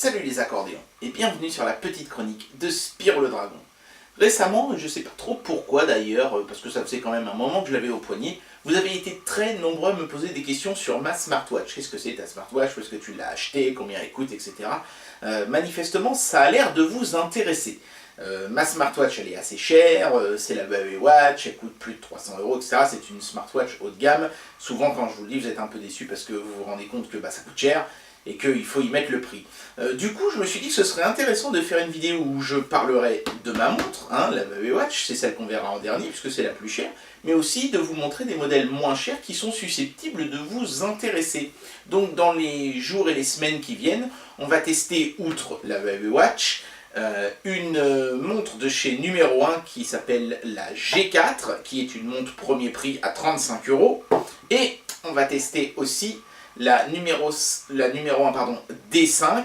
Salut les accordéons et bienvenue sur la petite chronique de Spyro le Dragon. Récemment, je sais pas trop pourquoi d'ailleurs, parce que ça faisait quand même un moment que je l'avais au poignet, vous avez été très nombreux à me poser des questions sur ma smartwatch. Qu'est-ce que c'est ta smartwatch? Où est-ce que tu l'as acheté? Combien elle coûte? Etc. Manifestement, ça a l'air de vous intéresser. Ma smartwatch, elle est assez chère, c'est la Huawei Watch, elle coûte plus de 300 €, etc. C'est une smartwatch haut de gamme. Souvent, quand je vous le dis, vous êtes un peu déçus parce que vous vous rendez compte que ça coûte cher et qu'il faut y mettre le prix. Du coup, je me suis dit que ce serait intéressant de faire une vidéo où je parlerai de ma montre, la Huawei Watch, c'est celle qu'on verra en dernier puisque c'est la plus chère, mais aussi de vous montrer des modèles moins chers qui sont susceptibles de vous intéresser. Donc dans les jours et les semaines qui viennent, on va tester, outre la Huawei Watch, une montre de chez numéro 1 qui s'appelle la G4, qui est une montre premier prix à 35 €, et on va tester aussi la numéro 1 D5,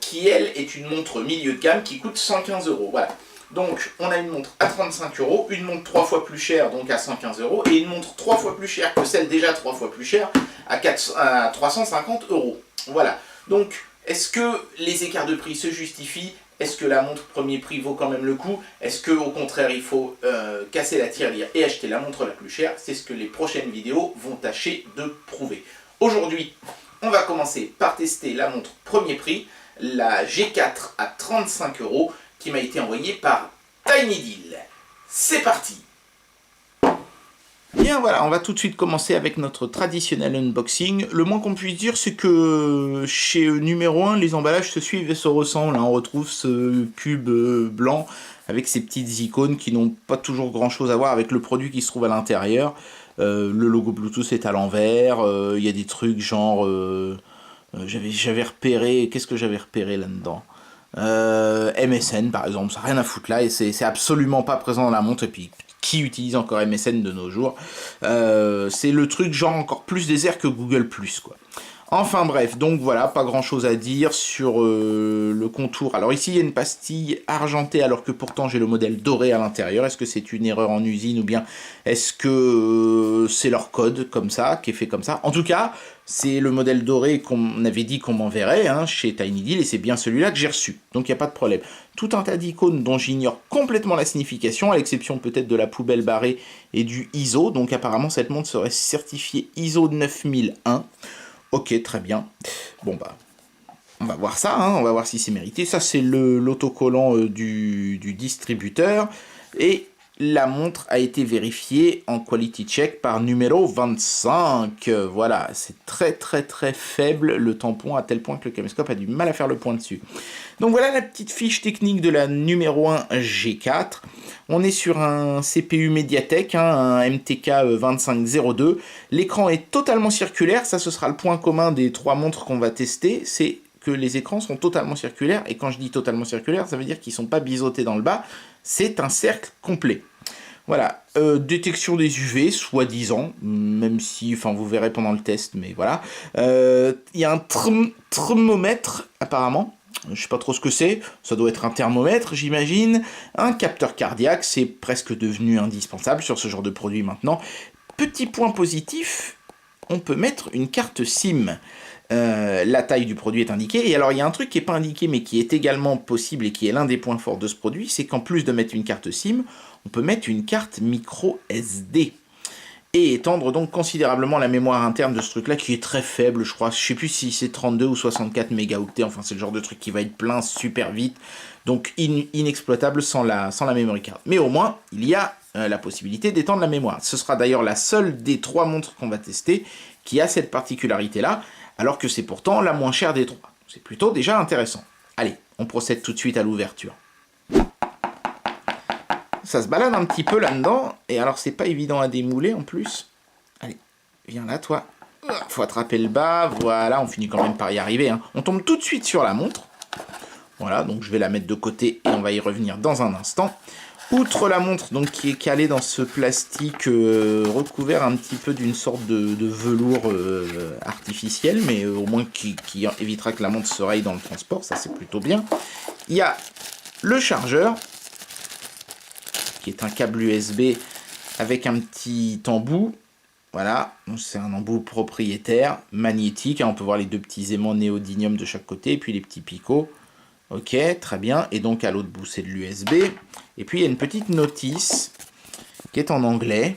qui elle est une montre milieu de gamme qui coûte 115 €. Voilà. Donc on a une montre à 35 €, une montre 3 fois plus chère, donc à 115 €, et une montre 3 fois plus chère que celle déjà 3 fois plus chère, à 350 €. Voilà. Donc est-ce que les écarts de prix se justifient? Est-ce que la montre premier prix vaut quand même le coup? Est-ce qu'au contraire il faut casser la tirelire et acheter la montre la plus chère? C'est ce que les prochaines vidéos vont tâcher de prouver. Aujourd'hui, on va commencer par tester la montre premier prix, la G4 à 35 €, qui m'a été envoyée par TinyDeal. C'est parti! Bien voilà, on va tout de suite commencer avec notre traditionnel unboxing. Le moins qu'on puisse dire, c'est que chez numéro 1, les emballages se suivent et se ressemblent. On retrouve ce cube blanc avec ces petites icônes qui n'ont pas toujours grand chose à voir avec le produit qui se trouve à l'intérieur. Le logo Bluetooth est à l'envers. Il y a des trucs genre... j'avais repéré... Qu'est-ce que j'avais repéré là-dedans? MSN par exemple, ça n'a rien à foutre là, et c'est absolument pas présent dans la montre. Et puis qui utilise encore MSN de nos jours? C'est le truc genre encore plus désert que Google+, quoi. Enfin bref, donc voilà, pas grand chose à dire sur le contour. Alors ici il y a une pastille argentée alors que pourtant j'ai le modèle doré à l'intérieur. Est-ce que c'est une erreur en usine ou bien est-ce que c'est leur code comme ça, qui est fait comme ça? En tout cas, c'est le modèle doré qu'on avait dit qu'on m'enverrait chez TinyDeal et c'est bien celui-là que j'ai reçu. Donc il n'y a pas de problème. Tout un tas d'icônes dont j'ignore complètement la signification, à l'exception peut-être de la poubelle barrée et du ISO. Donc apparemment cette montre serait certifiée ISO 9001. Ok, très bien. Bon bah, on va voir ça, on va voir si c'est mérité. Ça c'est l'autocollant du distributeur. Et la montre a été vérifiée en quality check par numéro 25. Voilà, c'est très faible le tampon, à tel point que le caméscope a du mal à faire le point dessus. Donc voilà la petite fiche technique de la numéro 1 G4. On est sur un CPU Mediatek, un MTK 2502. L'écran est totalement circulaire, ça ce sera le point commun des trois montres qu'on va tester, c'est que les écrans sont totalement circulaires, et quand je dis totalement circulaire, ça veut dire qu'ils ne sont pas biseautés dans le bas, c'est un cercle complet. Voilà, détection des UV, soi-disant, même si, enfin vous verrez pendant le test, mais voilà. Il y a un thermomètre, apparemment. Je sais pas trop ce que c'est, ça doit être un thermomètre j'imagine, un capteur cardiaque, c'est presque devenu indispensable sur ce genre de produit maintenant. Petit point positif, on peut mettre une carte SIM. La taille du produit est indiquée, et alors il y a un truc qui n'est pas indiqué mais qui est également possible et qui est l'un des points forts de ce produit, c'est qu'en plus de mettre une carte SIM, on peut mettre une carte micro SD. Et étendre donc considérablement la mémoire interne de ce truc là qui est très faible, je crois, je sais plus si c'est 32 ou 64 mégaoctets, enfin c'est le genre de truc qui va être plein super vite, donc inexploitable sans la memory card. Mais au moins il y a la possibilité d'étendre la mémoire. Ce sera d'ailleurs la seule des trois montres qu'on va tester qui a cette particularité là, alors que c'est pourtant la moins chère des trois. C'est plutôt déjà intéressant. Allez, on procède tout de suite à l'ouverture. Ça se balade un petit peu là-dedans, et alors c'est pas évident à démouler en plus. Allez, viens là toi. Faut attraper le bas, voilà, on finit quand même par y arriver. On tombe tout de suite sur la montre. Voilà, donc je vais la mettre de côté et on va y revenir dans un instant. Outre la montre, donc qui est calée dans ce plastique recouvert un petit peu d'une sorte de velours artificiel, mais au moins qui évitera que la montre se raye dans le transport, ça c'est plutôt bien. Il y a le chargeur, qui est un câble USB avec un petit embout. Voilà, c'est un embout propriétaire, magnétique, hein, on peut voir les deux petits aimants néodymium de chaque côté, et puis les petits picots. Ok, très bien, et donc à l'autre bout c'est de l'USB. Et puis il y a une petite notice qui est en anglais.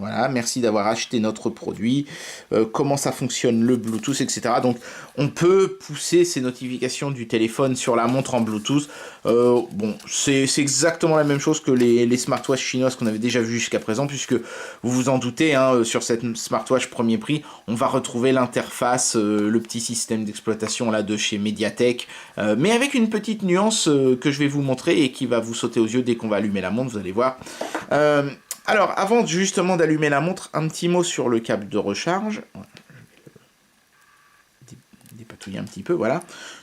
Voilà, merci d'avoir acheté notre produit, comment ça fonctionne le Bluetooth, etc. Donc, on peut pousser ces notifications du téléphone sur la montre en Bluetooth. Bon, c'est exactement la même chose que les smartwatches chinoises qu'on avait déjà vues jusqu'à présent, puisque vous vous en doutez, hein, sur cette smartwatch premier prix, on va retrouver l'interface, le petit système d'exploitation là de chez Mediatek, mais avec une petite nuance que je vais vous montrer et qui va vous sauter aux yeux dès qu'on va allumer la montre, vous allez voir. Alors, avant justement d'allumer la montre, un petit mot sur le câble de recharge. Je vais dépatouiller un petit peu, voilà.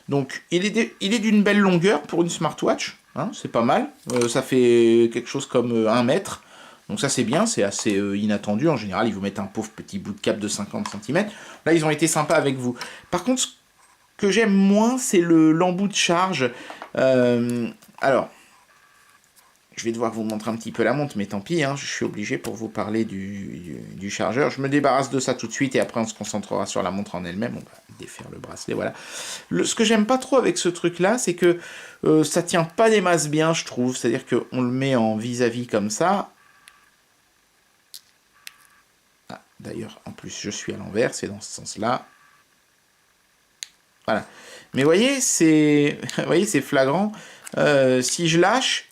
Donc, il est d'une belle longueur pour une smartwatch, hein, c'est pas mal. Ça fait quelque chose comme 1 mètre. Donc ça c'est bien, c'est assez inattendu. En général, ils vous mettent un pauvre petit bout de câble de 50 cm. Là, ils ont été sympas avec vous. Par contre, ce que j'aime moins, c'est l'embout de charge. Alors... Je vais devoir vous montrer un petit peu la montre, mais tant pis, hein, je suis obligé pour vous parler du chargeur. Je me débarrasse de ça tout de suite et après on se concentrera sur la montre en elle-même. On va défaire le bracelet, voilà. Ce que j'aime pas trop avec ce truc-là, c'est que ça tient pas des masses bien, je trouve. C'est-à-dire qu'on le met en vis-à-vis comme ça. Ah, d'ailleurs, en plus, je suis à l'envers, c'est dans ce sens-là. Voilà. Mais vous voyez, c'est flagrant. Si je lâche...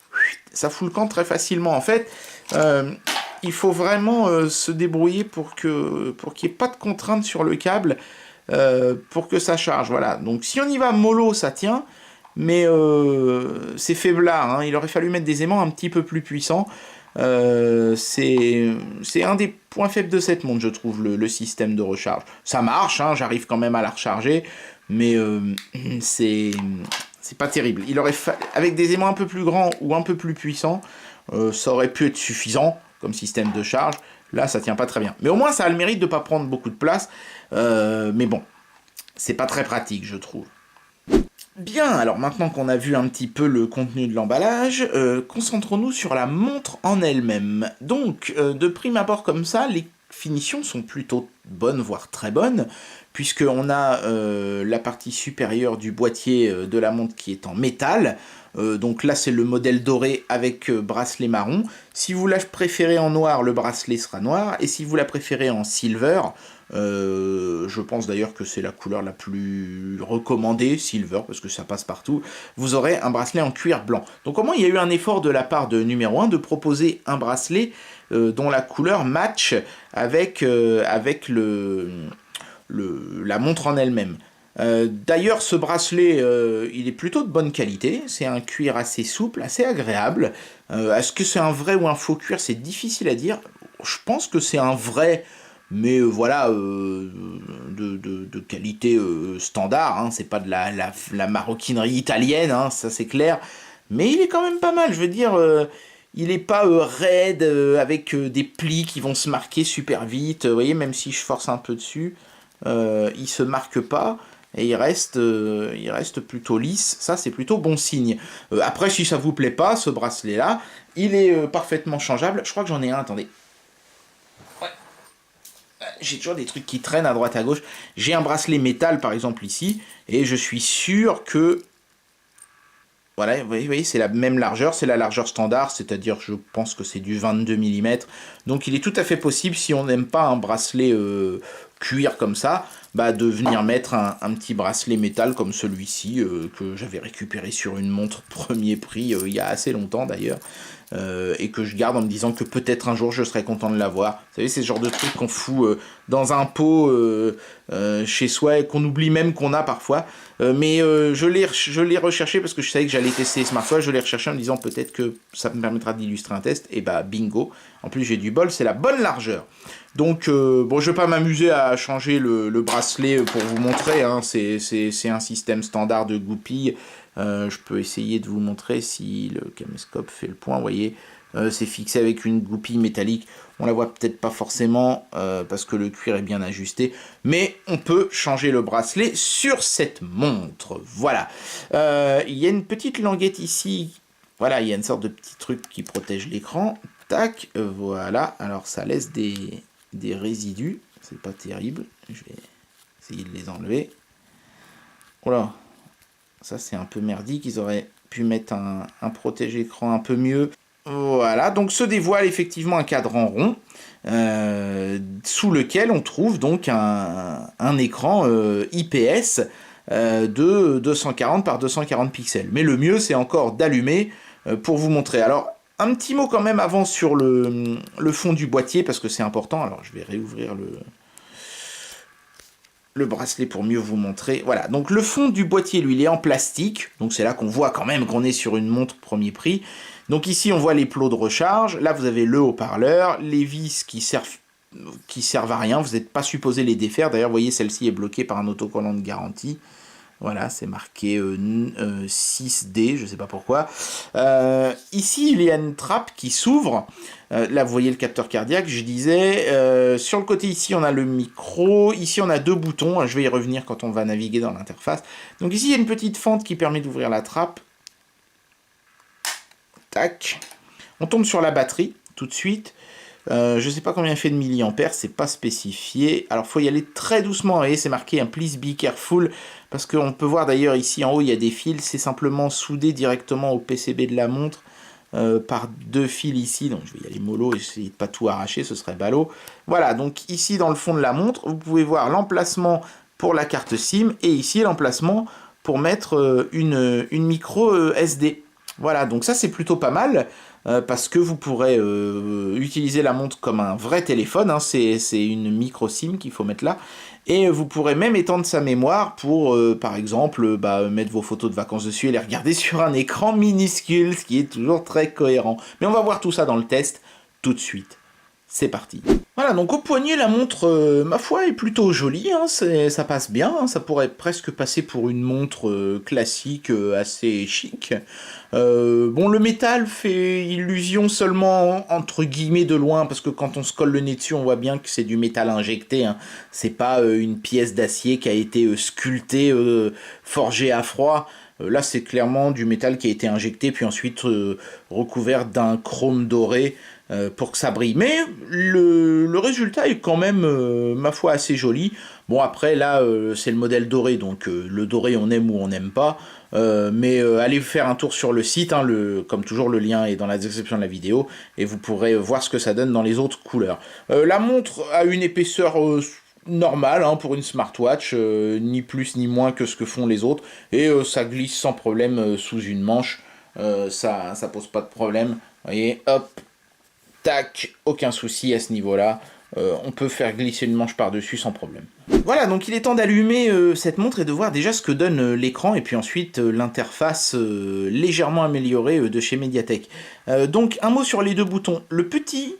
ça fout le camp très facilement. En fait, il faut vraiment se débrouiller pour qu'il n'y ait pas de contrainte sur le câble pour que ça charge. Voilà. Donc si on y va mollo, ça tient, mais c'est faiblard. Hein. Il aurait fallu mettre des aimants un petit peu plus puissants. C'est un des points faibles de cette montre, je trouve, le système de recharge. Ça marche, hein, j'arrive quand même à la recharger, mais c'est pas terrible. Il aurait avec des aimants un peu plus grands ou un peu plus puissants, ça aurait pu être suffisant comme système de charge. Là, ça tient pas très bien. Mais au moins, ça a le mérite de pas prendre beaucoup de place. Mais bon, c'est pas très pratique, je trouve. Bien, alors maintenant qu'on a vu un petit peu le contenu de l'emballage, concentrons-nous sur la montre en elle-même. Donc, de prime abord comme ça, les finitions sont plutôt bonnes, voire très bonnes, puisqu'on a la partie supérieure du boîtier de la montre qui est en métal. Donc là, c'est le modèle doré avec bracelet marron. Si vous la préférez en noir, le bracelet sera noir. Et si vous la préférez en silver, je pense d'ailleurs que c'est la couleur la plus recommandée, silver, parce que ça passe partout, vous aurez un bracelet en cuir blanc. Donc au moins, il y a eu un effort de la part de numéro 1 de proposer un bracelet dont la couleur match avec la montre en elle-même. D'ailleurs, ce bracelet, il est plutôt de bonne qualité. C'est un cuir assez souple, assez agréable. Est-ce que c'est un vrai ou un faux cuir? C'est difficile à dire. Je pense que c'est un vrai, mais voilà, de qualité standard. Hein. C'est pas de la maroquinerie italienne, hein, ça c'est clair. Mais il est quand même pas mal. Je veux dire, il est pas raide avec des plis qui vont se marquer super vite. Vous voyez, même si je force un peu dessus, il se marque pas. Et il reste plutôt lisse, ça c'est plutôt bon signe. Après, si ça vous plaît pas, ce bracelet-là, il est parfaitement changeable. Je crois que j'en ai un, attendez. Ouais. J'ai toujours des trucs qui traînent à droite à gauche. J'ai un bracelet métal par exemple ici, et je suis sûr que... Voilà, vous voyez, c'est la même largeur, c'est la largeur standard, c'est-à-dire je pense que c'est du 22 mm. Donc il est tout à fait possible, si on n'aime pas un bracelet cuir comme ça, bah, de venir mettre un petit bracelet métal comme celui-ci, que j'avais récupéré sur une montre premier prix il y a assez longtemps d'ailleurs, et que je garde en me disant que peut-être un jour je serai content de l'avoir. Vous savez, c'est ce genre de truc qu'on fout dans un pot chez soi et qu'on oublie même qu'on a parfois. Mais je l'ai recherché parce que je savais que j'allais tester les smartwatches, je l'ai recherché en me disant peut-être que ça me permettra d'illustrer un test, et bah bingo, en plus j'ai du bol, c'est la bonne largeur. Donc bon, je vais pas m'amuser à changer le bracelet pour vous montrer, hein. C'est un système standard de goupille. Je peux essayer de vous montrer si le caméscope fait le point, vous voyez, c'est fixé avec une goupille métallique. On la voit peut-être pas forcément parce que le cuir est bien ajusté, mais on peut changer le bracelet sur cette montre. Voilà. Il y a une petite languette ici. Voilà, il y a une sorte de petit truc qui protège l'écran. tac, voilà. Alors ça laisse des résidus, c'est pas terrible. Je vais essayer de les enlever. Voilà, ça c'est un peu merdique, ils auraient pu mettre un protège-écran un peu mieux. Voilà, donc se dévoile effectivement un cadran rond, sous lequel on trouve donc un écran IPS de 240 par 240 pixels. Mais le mieux, c'est encore d'allumer pour vous montrer. Alors, un petit mot quand même avant sur le fond du boîtier, parce que c'est important. Alors, je vais réouvrir le bracelet pour mieux vous montrer. Voilà, donc le fond du boîtier, lui, il est en plastique. Donc c'est là qu'on voit quand même qu'on est sur une montre premier prix. Donc ici, on voit les plots de recharge. Là, vous avez le haut-parleur, les vis qui servent à rien. Vous n'êtes pas supposé les défaire. D'ailleurs, vous voyez, celle-ci est bloquée par un autocollant de garantie. Voilà, c'est marqué 6D, je ne sais pas pourquoi. Ici, il y a une trappe qui s'ouvre. Là, vous voyez le capteur cardiaque, je disais. Sur le côté, ici, on a le micro. Ici, on a deux boutons. Je vais y revenir quand on va naviguer dans l'interface. Donc ici, il y a une petite fente qui permet d'ouvrir la trappe. Tac. On tombe sur la batterie, tout de suite. Je ne sais pas combien il fait de milliampères, c'est pas spécifié. Alors, il faut y aller très doucement. Vous voyez, c'est marqué un please be careful. Parce qu'on peut voir d'ailleurs ici en haut, il y a des fils. C'est simplement soudé directement au PCB de la montre par deux fils ici. Donc, je vais y aller mollo et essayer de pas tout arracher, ce serait ballot. Voilà, donc ici, dans le fond de la montre, vous pouvez voir l'emplacement pour la carte SIM. Et ici, l'emplacement pour mettre une micro SD. Voilà, donc ça, c'est plutôt pas mal. Parce que vous pourrez utiliser la montre comme un vrai téléphone, hein, c'est une micro SIM qu'il faut mettre là, et vous pourrez même étendre sa mémoire pour, par exemple, mettre vos photos de vacances dessus et les regarder sur un écran minuscule, ce qui est toujours très cohérent. Mais on va voir tout ça dans le test tout de suite. C'est parti. Voilà, donc au poignet, la montre, ma foi, est plutôt jolie, hein, ça passe bien, hein, ça pourrait presque passer pour une montre classique assez chic. Bon, le métal fait illusion seulement entre guillemets de loin, parce que quand on se colle le nez dessus, on voit bien que c'est du métal injecté, hein. C'est pas une pièce d'acier qui a été sculptée, forgée à froid. Là, c'est clairement du métal qui a été injecté, puis ensuite recouvert d'un chrome doré, pour que ça brille. Mais le résultat est quand même, ma foi, assez joli. Bon, après, là, c'est le modèle doré, donc le doré, on aime ou on n'aime pas. Mais allez faire un tour sur le site, hein, comme toujours, le lien est dans la description de la vidéo, et vous pourrez voir ce que ça donne dans les autres couleurs. La montre a une épaisseur normale, hein, pour une smartwatch, ni plus ni moins que ce que font les autres, et ça glisse sans problème sous une manche, ça pose pas de problème. Vous voyez, hop, tac, aucun souci à ce niveau-là. On peut faire glisser une manche par-dessus sans problème. Voilà, donc il est temps d'allumer cette montre et de voir déjà ce que donne l'écran, et puis ensuite l'interface légèrement améliorée de chez Mediatek. Donc un mot sur les deux boutons. Le petit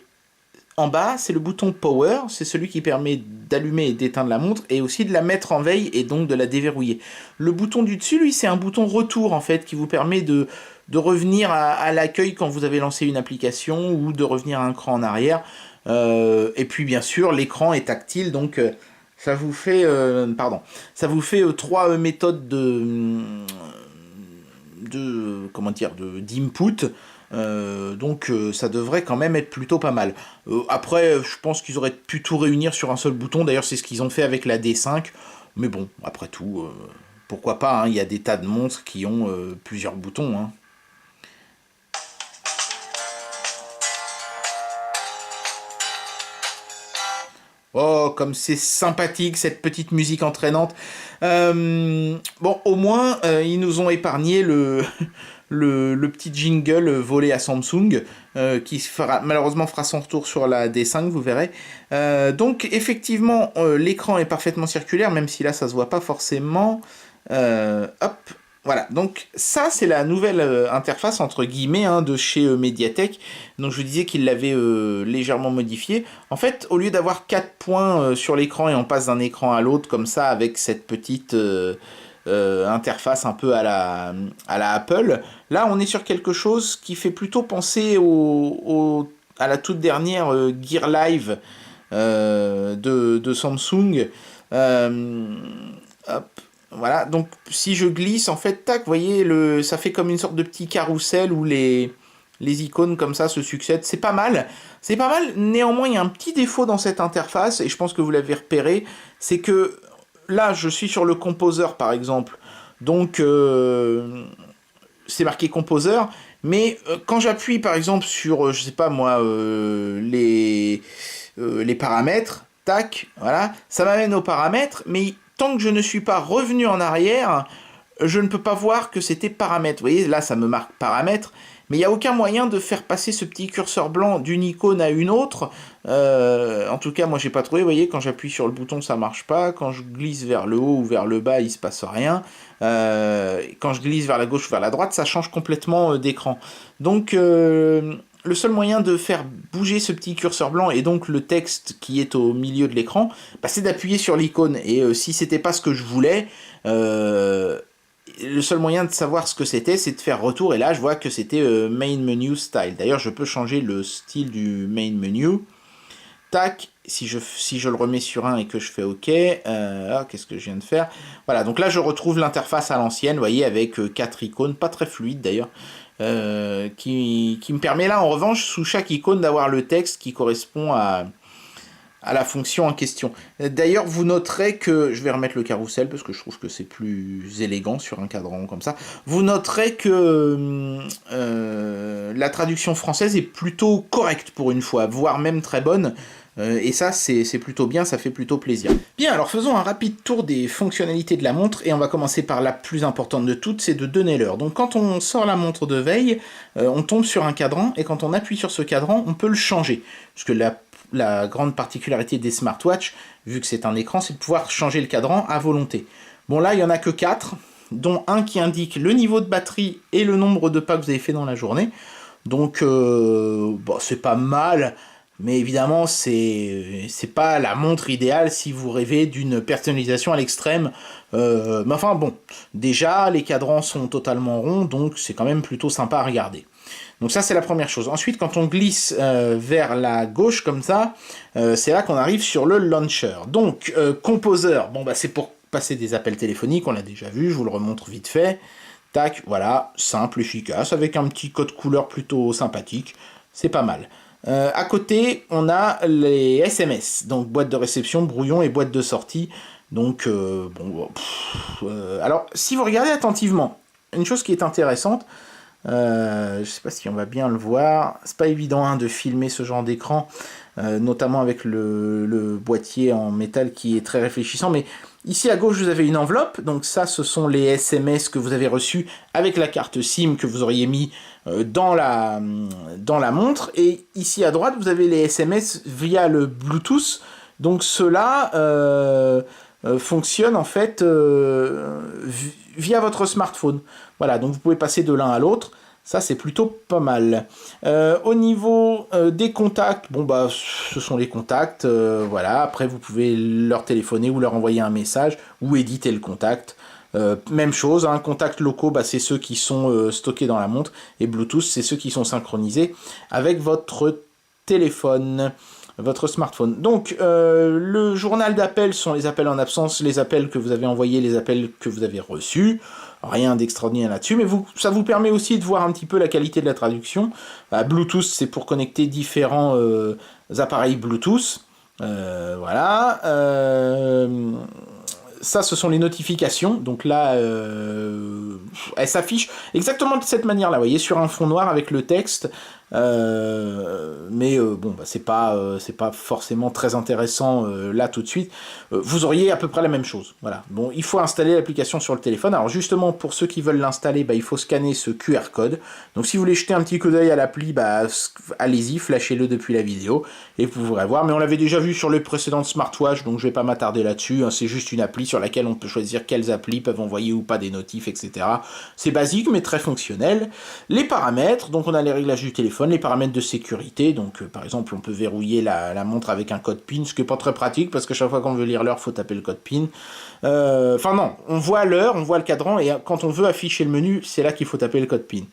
en bas, c'est le bouton Power, c'est celui qui permet d'allumer et d'éteindre la montre, et aussi de la mettre en veille et donc de la déverrouiller. Le bouton du dessus, lui, c'est un bouton retour en fait, qui vous permet de revenir à l'accueil quand vous avez lancé une application, ou de revenir un cran en arrière. Et puis bien sûr, l'écran est tactile, donc ça vous fait, trois méthodes comment dire, d'input. Donc ça devrait quand même être plutôt pas mal. Après, je pense qu'ils auraient pu tout réunir sur un seul bouton. D'ailleurs, c'est ce qu'ils ont fait avec la D5. Mais bon, après tout, pourquoi pas, hein, il y a des tas de montres qui ont plusieurs boutons, hein. Oh, comme c'est sympathique, cette petite musique entraînante. Bon, au moins, ils nous ont épargné le petit jingle volé à Samsung, qui malheureusement fera son retour sur la D5, vous verrez. Donc, effectivement, l'écran est parfaitement circulaire, même si là, ça se voit pas forcément. Hop. Voilà, donc ça c'est la nouvelle interface entre guillemets, hein, de chez Mediatek. Donc je vous disais qu'il l'avait légèrement modifié. En fait, au lieu d'avoir 4 points sur l'écran et on passe d'un écran à l'autre comme ça avec cette petite interface un peu à la Apple, là on est sur quelque chose qui fait plutôt penser à la toute dernière Gear Live de Samsung. Hop. Voilà, donc si je glisse, en fait, tac, vous voyez, ça fait comme une sorte de petit carrousel où les Les icônes comme ça se succèdent, c'est pas mal. C'est pas mal, néanmoins il y a un petit défaut dans cette interface, et je pense que vous l'avez repéré, c'est que là je suis sur le Composer par exemple, donc c'est marqué Composer, mais quand j'appuie par exemple sur, je sais pas moi, les paramètres, tac, voilà, ça m'amène aux paramètres, mais tant que je ne suis pas revenu en arrière, je ne peux pas voir que c'était paramètres. Vous voyez, là ça me marque paramètres, mais il n'y a aucun moyen de faire passer ce petit curseur blanc d'une icône à une autre. En tout cas, moi j'ai pas trouvé. Vous voyez, quand j'appuie sur le bouton, ça marche pas. Quand je glisse vers le haut ou vers le bas, il se passe rien. Quand je glisse vers la gauche ou vers la droite, ça change complètement d'écran. Donc, le seul moyen de faire bouger ce petit curseur blanc et donc le texte qui est au milieu de l'écran, bah, c'est d'appuyer sur l'icône. Et si c'était pas ce que je voulais, le seul moyen de savoir ce que c'était, c'est de faire retour, et là je vois que c'était Main Menu Style. D'ailleurs je peux changer le style du Main Menu. Tac, si je le remets sur 1 et que je fais OK, qu'est-ce que je viens de faire? Voilà, donc là je retrouve l'interface à l'ancienne, vous voyez, avec 4 icônes, pas très fluide d'ailleurs, qui me permet là en revanche, sous chaque icône, d'avoir le texte qui correspond à la fonction en question. D'ailleurs, vous noterez que, je vais remettre le carrousel parce que je trouve que c'est plus élégant sur un cadran comme ça, vous noterez que la traduction française est plutôt correcte pour une fois, voire même très bonne, et ça c'est plutôt bien, ça fait plutôt plaisir. Bien, alors faisons un rapide tour des fonctionnalités de la montre, et on va commencer par la plus importante de toutes, c'est de donner l'heure. Donc quand on sort la montre de veille, on tombe sur un cadran, et quand on appuie sur ce cadran, on peut le changer, parce que la grande particularité des smartwatches, vu que c'est un écran, c'est de pouvoir changer le cadran à volonté. Bon là, il n'y en a que 4, dont un qui indique le niveau de batterie et le nombre de pas que vous avez fait dans la journée. Donc, bon, c'est pas mal, mais évidemment, c'est pas la montre idéale si vous rêvez d'une personnalisation à l'extrême. Mais enfin, bon, déjà, les cadrans sont totalement ronds, donc c'est quand même plutôt sympa à regarder. Donc ça c'est la première chose. Ensuite quand on glisse vers la gauche comme ça, c'est là qu'on arrive sur le launcher. Donc Composer, bon bah c'est pour passer des appels téléphoniques, on l'a déjà vu, je vous le remontre vite fait. Tac, voilà, simple, efficace, avec un petit code couleur plutôt sympathique, c'est pas mal. À côté, on a les SMS, donc boîte de réception, brouillon et boîte de sortie. Donc, alors, si vous regardez attentivement, une chose qui est intéressante, je sais pas si on va bien le voir, c'est pas évident hein, de filmer ce genre d'écran, notamment avec le boîtier en métal qui est très réfléchissant, mais ici à gauche vous avez une enveloppe, donc ça ce sont les SMS que vous avez reçus avec la carte SIM que vous auriez mis dans la montre, et ici à droite vous avez les SMS via le Bluetooth, donc ceux-là fonctionnent en fait via votre smartphone. Voilà, donc vous pouvez passer de l'un à l'autre, ça c'est plutôt pas mal. Au niveau des contacts, bon bah ce sont les contacts, voilà, après vous pouvez leur téléphoner ou leur envoyer un message, ou éditer le contact. Même chose, hein, contacts locaux, bah, c'est ceux qui sont stockés dans la montre, et Bluetooth, c'est ceux qui sont synchronisés avec votre téléphone, votre smartphone. Donc, le journal d'appels sont les appels en absence, les appels que vous avez envoyés, les appels que vous avez reçus. Rien d'extraordinaire là-dessus, mais ça vous permet aussi de voir un petit peu la qualité de la traduction. Bluetooth, c'est pour connecter différents appareils Bluetooth. Voilà. Ça, ce sont les notifications. Donc là, elles s'affichent exactement de cette manière-là. Vous voyez, sur un fond noir avec le texte. Mais bon, bah, c'est pas forcément très intéressant là tout de suite. Vous auriez à peu près la même chose. Voilà. Bon, il faut installer l'application sur le téléphone. Alors justement, pour ceux qui veulent l'installer, bah, il faut scanner ce QR code. Donc si vous voulez jeter un petit coup d'œil à l'appli, bah, allez-y, flashez-le depuis la vidéo et vous pourrez voir. Mais on l'avait déjà vu sur les précédentes smartwatches, donc je vais pas m'attarder là-dessus. Hein. C'est juste une appli sur laquelle on peut choisir quelles applis peuvent envoyer ou pas des notifs, etc. C'est basique mais très fonctionnel. Les paramètres, donc on a les réglages du téléphone, les paramètres de sécurité, donc par exemple on peut verrouiller la montre avec un code PIN, ce qui n'est pas très pratique parce que chaque fois qu'on veut lire l'heure, il faut taper le code PIN. Enfin non, on voit l'heure, on voit le cadran, et quand on veut afficher le menu, c'est là qu'il faut taper le code PIN.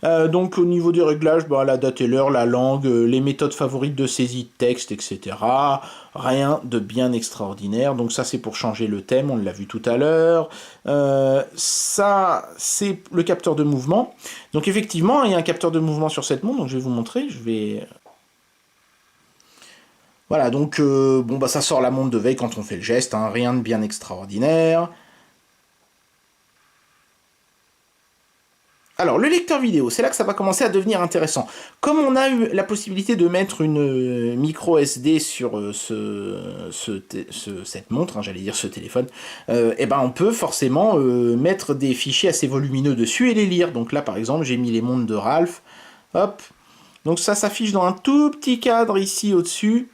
Donc au niveau des réglages, bah, la date et l'heure, la langue, les méthodes favorites de saisie de texte, etc. Rien de bien extraordinaire. Donc ça c'est pour changer le thème, on l'a vu tout à l'heure. Ça c'est le capteur de mouvement. Donc effectivement, il y a un capteur de mouvement sur cette montre, donc je vais vous montrer. Voilà, donc bon bah ça sort la montre de veille quand on fait le geste, hein, rien de bien extraordinaire. Alors, le lecteur vidéo, c'est là que ça va commencer à devenir intéressant. Comme on a eu la possibilité de mettre une micro SD sur cette montre, hein, j'allais dire ce téléphone, et ben on peut forcément mettre des fichiers assez volumineux dessus et les lire. Donc là, par exemple, j'ai mis les montres de Ralph. Hop. Donc ça s'affiche dans un tout petit cadre ici au-dessus.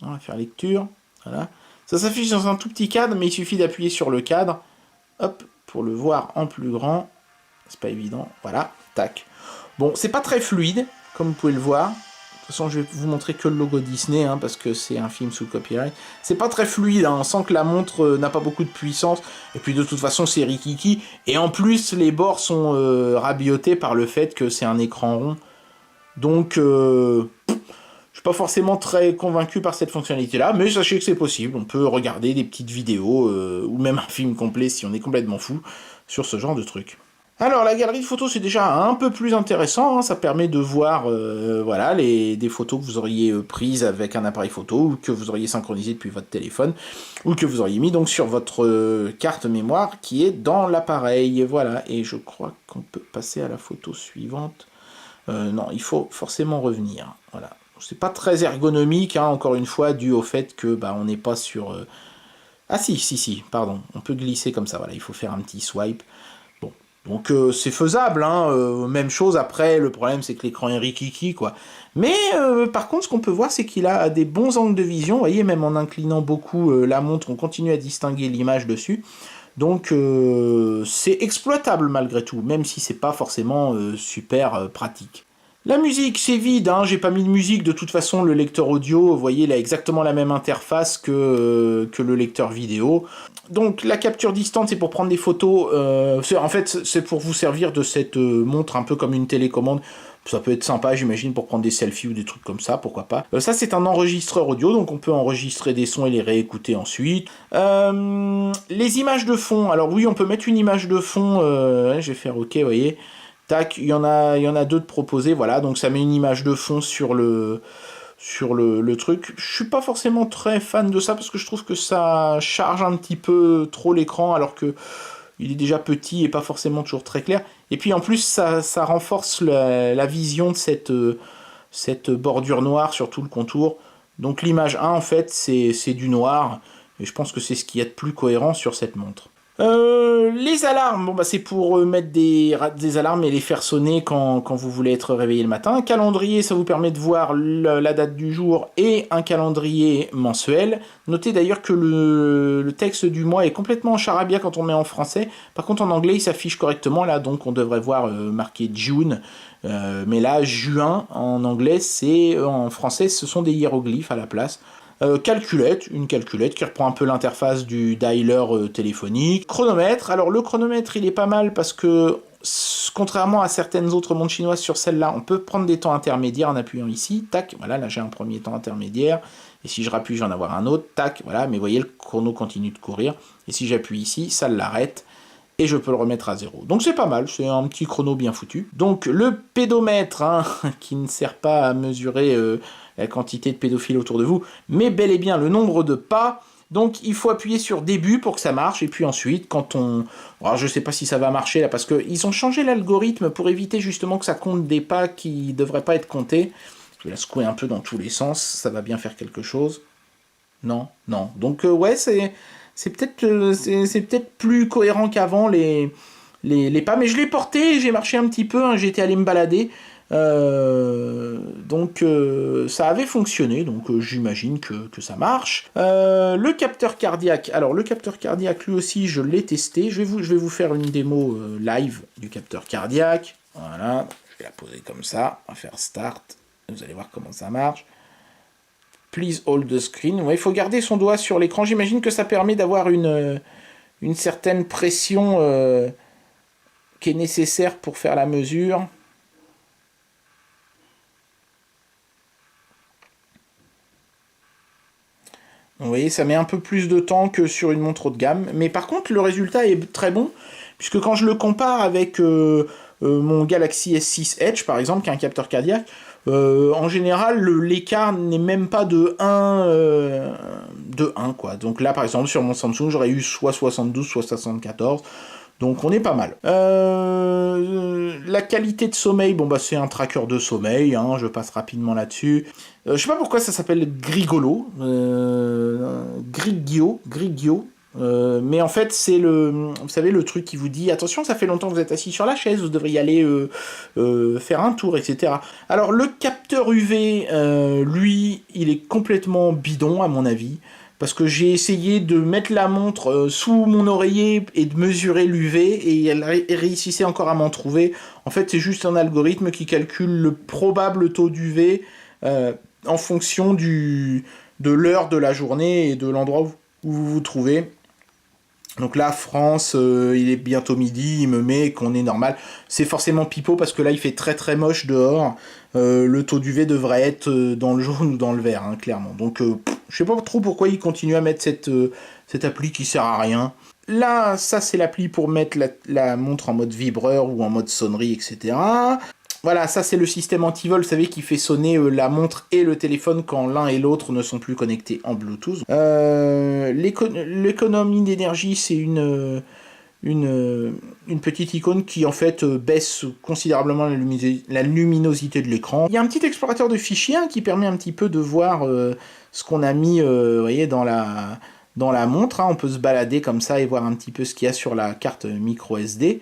On va faire lecture. Voilà. Ça s'affiche dans un tout petit cadre, mais il suffit d'appuyer sur le cadre. Hop, pour le voir en plus grand. C'est pas évident, voilà, tac. Bon, c'est pas très fluide, comme vous pouvez le voir. De toute façon, je vais vous montrer que le logo Disney, hein, parce que c'est un film sous copyright. C'est pas très fluide, hein, on sent que la montre n'a pas beaucoup de puissance. Et puis de toute façon, c'est rikiki. Et en plus, les bords sont rabibotés par le fait que c'est un écran rond. Donc, je suis pas forcément très convaincu par cette fonctionnalité-là, mais sachez que c'est possible. On peut regarder des petites vidéos, ou même un film complet si on est complètement fou, sur ce genre de truc. Alors la galerie de photos c'est déjà un peu plus intéressant, hein, ça permet de voir voilà, des photos que vous auriez prises avec un appareil photo ou que vous auriez synchronisé depuis votre téléphone ou que vous auriez mis donc sur votre carte mémoire qui est dans l'appareil. Voilà, et je crois qu'on peut passer à la photo suivante. Non, il faut forcément revenir. Voilà, c'est pas très ergonomique, hein, encore une fois, dû au fait que bah, on n'est pas sur... Ah si, pardon, on peut glisser comme ça, voilà, il faut faire un petit swipe. Donc c'est faisable, hein, même chose après, le problème c'est que l'écran est rikiki, quoi. Mais par contre, ce qu'on peut voir, c'est qu'il a des bons angles de vision, vous voyez, même en inclinant beaucoup la montre, on continue à distinguer l'image dessus. Donc c'est exploitable malgré tout, même si c'est pas forcément super pratique. La musique, c'est vide, hein, j'ai pas mis de musique, de toute façon le lecteur audio, vous voyez, il a exactement la même interface que le lecteur vidéo. Donc la capture distante, c'est pour prendre des photos, en fait c'est pour vous servir de cette montre un peu comme une télécommande. Ça peut être sympa, j'imagine, pour prendre des selfies ou des trucs comme ça, pourquoi pas. Ça, c'est un enregistreur audio, donc on peut enregistrer des sons et les réécouter ensuite. Les images de fond, alors oui, on peut mettre une image de fond, je vais faire OK, vous voyez. Tac, il y en a deux de proposés, voilà, donc ça met une image de fond sur le truc. Je suis pas forcément très fan de ça, parce que je trouve que ça charge un petit peu trop l'écran, alors que il est déjà petit et pas forcément toujours très clair. Et puis en plus, ça renforce la vision de cette bordure noire sur tout le contour. Donc l'image 1, en fait, c'est du noir. Et je pense que c'est ce qu'il y a de plus cohérent sur cette montre. Les alarmes, bon bah c'est pour mettre des alarmes et les faire sonner quand vous voulez être réveillé le matin. Un calendrier, ça vous permet de voir la date du jour et un calendrier mensuel. Notez d'ailleurs que le texte du mois est complètement en charabia quand on met en français. Par contre en anglais il s'affiche correctement là, donc on devrait voir marqué June. Mais là juin en anglais, en français ce sont des hiéroglyphes à la place. Une calculette qui reprend un peu l'interface du dialer téléphonique. Chronomètre, alors le chronomètre il est pas mal parce que contrairement à certaines autres montres chinoises sur celle-là, on peut prendre des temps intermédiaires en appuyant ici, tac, voilà, là j'ai un premier temps intermédiaire, et si je rappuie je vais en avoir un autre, tac, voilà, mais vous voyez le chrono continue de courir, et si j'appuie ici, ça l'arrête, et je peux le remettre à 0. Donc c'est pas mal, c'est un petit chrono bien foutu. Donc le pédomètre, hein, qui ne sert pas à mesurer la quantité de pédophiles autour de vous, mais bel et bien le nombre de pas. Donc il faut appuyer sur début pour que ça marche, et puis ensuite quand on... Alors je sais pas si ça va marcher là, parce qu'ils ont changé l'algorithme pour éviter justement que ça compte des pas qui ne devraient pas être comptés. Je vais la secouer un peu dans tous les sens, ça va bien faire quelque chose. Non. Donc ouais, c'est peut-être plus cohérent qu'avant les pas, mais je l'ai porté, j'ai marché un petit peu, hein, j'étais allé me balader, donc ça avait fonctionné, donc j'imagine que ça marche. Le capteur cardiaque, alors le capteur cardiaque lui aussi je l'ai testé, je vais vous faire une démo live du capteur cardiaque, voilà, je vais la poser comme ça, on va faire start, vous allez voir comment ça marche. Please hold the screen. Ouais, il faut garder son doigt sur l'écran. J'imagine que ça permet d'avoir une certaine pression qui est nécessaire pour faire la mesure. Vous voyez, ça met un peu plus de temps que sur une montre haut de gamme. Mais par contre, le résultat est très bon, puisque quand je le compare avec mon Galaxy S6 Edge, par exemple, qui a un capteur cardiaque, en général, l'écart n'est même pas de 1, quoi. Donc là, par exemple, sur mon Samsung, j'aurais eu soit 72, soit 74. Donc on est pas mal. La qualité de sommeil, bon bah c'est un tracker de sommeil, hein, je passe rapidement là-dessus. Je sais pas pourquoi ça s'appelle Grigolo, Grigio. Mais en fait c'est vous savez, le truc qui vous dit attention, ça fait longtemps que vous êtes assis sur la chaise, vous devriez aller faire un tour, etc. Alors le capteur UV, lui, il est complètement bidon à mon avis. Parce que j'ai essayé de mettre la montre sous mon oreiller et de mesurer l'UV, et elle réussissait encore à m'en trouver. En fait, c'est juste un algorithme qui calcule le probable taux d'UV en fonction de l'heure de la journée et de l'endroit où vous vous trouvez. Donc là, France, il est bientôt midi, il me met qu'on est normal. C'est forcément pipeau parce que là, il fait très très moche dehors. Le taux d'UV devrait être dans le jaune ou dans le vert, hein, clairement. Donc, je sais pas trop pourquoi il continue à mettre cette appli qui sert à rien. Là, ça, c'est l'appli pour mettre la montre en mode vibreur ou en mode sonnerie, etc. Voilà, ça c'est le système anti-vol, vous savez, qui fait sonner la montre et le téléphone quand l'un et l'autre ne sont plus connectés en Bluetooth. L'économie d'énergie, c'est une petite icône qui en fait baisse considérablement la luminosité de l'écran. Il y a un petit explorateur de fichiers qui permet un petit peu de voir ce qu'on a mis vous voyez, dans la montre. Hein. On peut se balader comme ça et voir un petit peu ce qu'il y a sur la carte micro SD.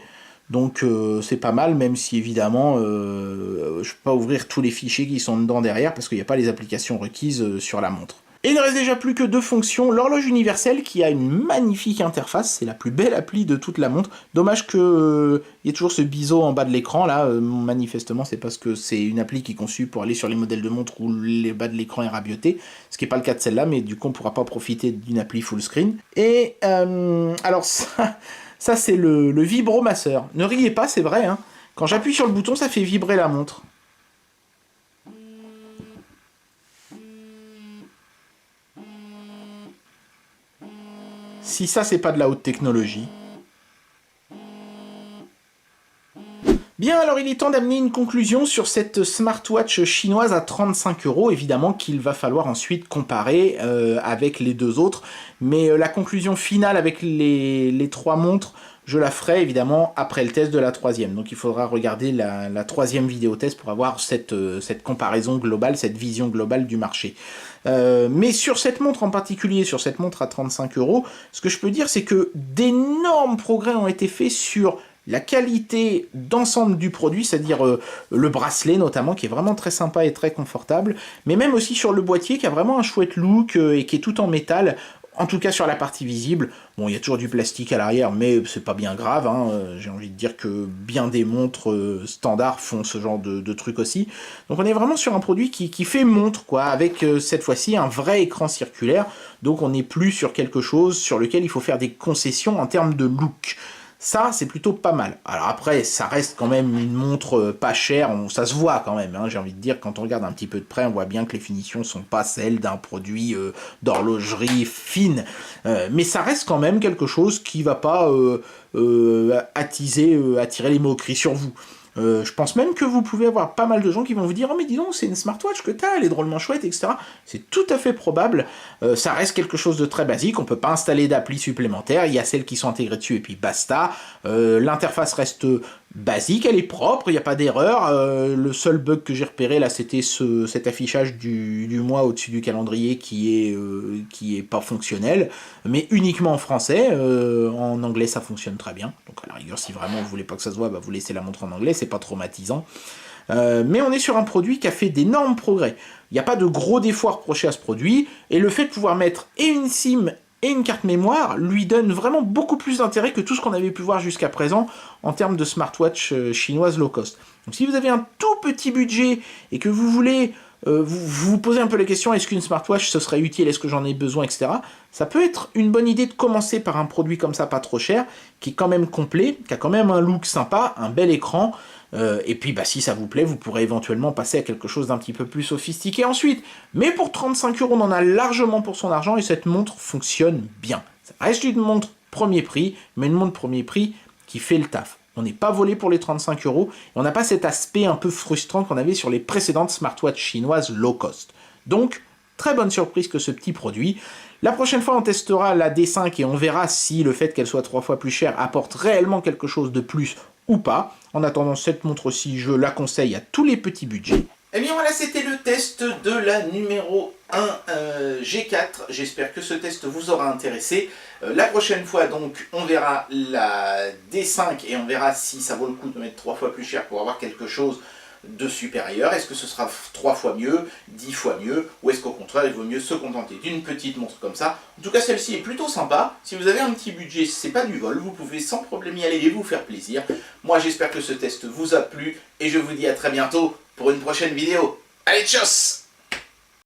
Donc c'est pas mal, même si évidemment je ne peux pas ouvrir tous les fichiers qui sont dedans derrière parce qu'il n'y a pas les applications requises sur la montre. Et il ne reste déjà plus que 2 fonctions. L'horloge universelle qui a une magnifique interface, c'est la plus belle appli de toute la montre. Dommage qu'il y ait toujours ce biseau en bas de l'écran là, manifestement c'est parce que c'est une appli qui est conçue pour aller sur les modèles de montre où le bas de l'écran est rabioté, ce qui n'est pas le cas de celle-là, mais du coup on ne pourra pas profiter d'une appli full screen. Et alors ça c'est le vibromasseur. Ne riez pas, c'est vrai, hein. Quand j'appuie sur le bouton, ça fait vibrer la montre. Si ça, c'est pas de la haute technologie. Bien, alors il est temps d'amener une conclusion sur cette smartwatch chinoise à 35 €. Évidemment qu'il va falloir ensuite comparer avec les deux autres. Mais la conclusion finale avec les 3 montres, je la ferai évidemment après le test de la 3e. Donc il faudra regarder la 3e vidéo test pour avoir cette comparaison globale, cette vision globale du marché. Mais sur cette montre en particulier, sur cette montre à 35 €, ce que je peux dire, c'est que d'énormes progrès ont été faits sur la qualité d'ensemble du produit, c'est-à-dire le bracelet notamment, qui est vraiment très sympa et très confortable, mais même aussi sur le boîtier, qui a vraiment un chouette look et qui est tout en métal, en tout cas sur la partie visible. Bon, il y a toujours du plastique à l'arrière, mais c'est pas bien grave, hein. J'ai envie de dire que bien des montres standards font ce genre de truc aussi. Donc on est vraiment sur un produit qui fait montre, quoi, avec cette fois-ci un vrai écran circulaire, donc on n'est plus sur quelque chose sur lequel il faut faire des concessions en termes de look. Ça, c'est plutôt pas mal. Alors après, ça reste quand même une montre pas chère, ça se voit quand même, hein, j'ai envie de dire, quand on regarde un petit peu de près, on voit bien que les finitions sont pas celles d'un produit d'horlogerie fine, mais ça reste quand même quelque chose qui va pas attirer les moqueries sur vous. Je pense même que vous pouvez avoir pas mal de gens qui vont vous dire « Oh mais dis donc, c'est une smartwatch que t'as, elle est drôlement chouette, etc. » C'est tout à fait probable. Ça reste quelque chose de très basique, on peut pas installer d'appli supplémentaire, il y a celles qui sont intégrées dessus et puis basta. L'interface reste basique, elle est propre, il n'y a pas d'erreur. Le seul bug que j'ai repéré là, c'était cet affichage du mois au-dessus du calendrier qui est pas fonctionnel, mais uniquement en français. En anglais ça fonctionne très bien, donc à la rigueur si vraiment vous voulez pas que ça se voit, bah, vous laissez la montre en anglais, c'est pas traumatisant. Mais on est sur un produit qui a fait d'énormes progrès. Il n'y a pas de gros défauts à reprocher à ce produit, et le fait de pouvoir mettre et une SIM et une carte mémoire lui donne vraiment beaucoup plus d'intérêt que tout ce qu'on avait pu voir jusqu'à présent en termes de smartwatch chinoise low cost. Donc si vous avez un tout petit budget et que vous voulez vous posez un peu la question, est-ce qu'une smartwatch ce serait utile, est-ce que j'en ai besoin, etc. Ça peut être une bonne idée de commencer par un produit comme ça, pas trop cher, qui est quand même complet, qui a quand même un look sympa, un bel écran, Et puis si ça vous plaît, vous pourrez éventuellement passer à quelque chose d'un petit peu plus sophistiqué ensuite. Mais pour 35 €, on en a largement pour son argent et cette montre fonctionne bien. Ça reste une montre premier prix, mais une montre premier prix qui fait le taf. On n'est pas volé pour les 35 €, et on n'a pas cet aspect un peu frustrant qu'on avait sur les précédentes smartwatches chinoises low cost. Donc, très bonne surprise que ce petit produit. La prochaine fois, on testera la D5 et on verra si le fait qu'elle soit 3 fois plus chère apporte réellement quelque chose de plus ou pas. En attendant, cette montre-ci, je la conseille à tous les petits budgets. Et bien voilà, c'était le test de la numéro 1 G4. J'espère que ce test vous aura intéressé. La prochaine fois, donc, on verra la D5 et on verra si ça vaut le coup de mettre 3 fois plus cher pour avoir quelque chose de supérieur. Est-ce que ce sera 3 fois mieux, 10 fois mieux, ou est-ce qu'au contraire, il vaut mieux se contenter d'une petite montre comme ça? En tout cas, celle-ci est plutôt sympa. Si vous avez un petit budget, c'est pas du vol, vous pouvez sans problème y aller et vous faire plaisir. Moi, j'espère que ce test vous a plu et je vous dis à très bientôt pour une prochaine vidéo. Allez, tchuss!